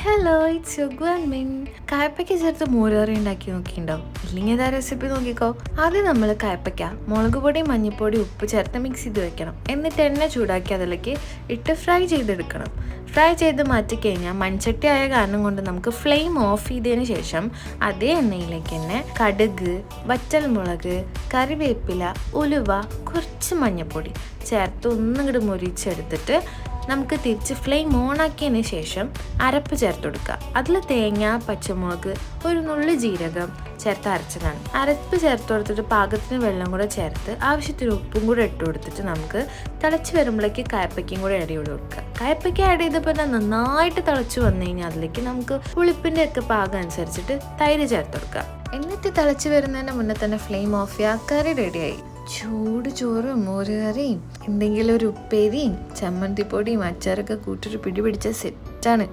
Hello, it's your ഗ്വൻമിൻ. കയ്പ്പയ്ക്ക ചേർത്ത് മോരുകറി ഉണ്ടാക്കി നോക്കിയിട്ടുണ്ടോ? ഇല്ലെങ്കിൽ ഇതാ റെസിപ്പി നോക്കിക്കോ. ആദ്യം നമ്മൾ കയ്പ്പയ്ക്ക മുളക് പൊടി, മഞ്ഞൾപ്പൊടി, ഉപ്പ് ചേർത്ത് മിക്സ് ചെയ്ത് വെക്കണം. എന്നിട്ട് എണ്ണ ചൂടാക്കി അതിലേക്ക് ഇട്ട് ഫ്രൈ ചെയ്തെടുക്കണം. ഫ്രൈ ചെയ്ത് മാറ്റിക്കഴിഞ്ഞാൽ മൺചട്ടി ആയ കാരണം കൊണ്ട് നമുക്ക് ഫ്ലെയിം ഓഫ് ചെയ്തതിന് ശേഷം അതേ എണ്ണയിലേക്ക് തന്നെ കടുക്, വറ്റൽമുളക്, കറിവേപ്പില, ഉലുവ, കുറച്ച് മഞ്ഞൾപ്പൊടി ചേർത്ത് ഒന്നിങ്ങോട്ട് മുരിച്ചെടുത്തിട്ട് നമുക്ക് തിരിച്ച് ഫ്ലെയിം ഓണാക്കിയതിന് ശേഷം അരപ്പ് ചേർത്ത് കൊടുക്കുക. അതിൽ തേങ്ങ, പച്ചമുളക്, ഒരു നുള്ളി ജീരകം ചേർത്ത് അരച്ചതാണ്. അരപ്പ് ചേർത്ത് കൊടുത്തിട്ട് പാകത്തിന് വെള്ളം കൂടെ ചേർത്ത് ആവശ്യത്തിന് ഉപ്പും കൂടെ ഇട്ട് കൊടുത്തിട്ട് നമുക്ക് തിളച്ച് വരുമ്പോഴേക്ക് കയ്പ്പയ്ക്കയും കൂടെ ആഡ് ചെയ്ത് കൊടുക്കുക. കയ്പ്പയ്ക്ക ആഡ് ചെയ്തപ്പോൾ നന്നായിട്ട് തിളച്ച് വന്നു കഴിഞ്ഞാൽ അതിലേക്ക് നമുക്ക് പുളിപ്പിൻ്റെ ഒക്കെ പാകം അനുസരിച്ചിട്ട് തൈര് ചേർത്ത് കൊടുക്കുക. എന്നിട്ട് തിളച്ച് വരുന്നതിന് മുന്നേ തന്നെ ഫ്ലെയിം ഓഫ് ചെയ്യുക. കറി റെഡിയായി. ചൂട് ചോറും മോരുകറിയും എന്തെങ്കിലും ഒരു ഉപ്പേരിയും ചമ്മന്തിപ്പൊടിയും അച്ചാറൊക്കെ കൂട്ടിട്ട് പിടിപിടിച്ച സെറ്റാണ്.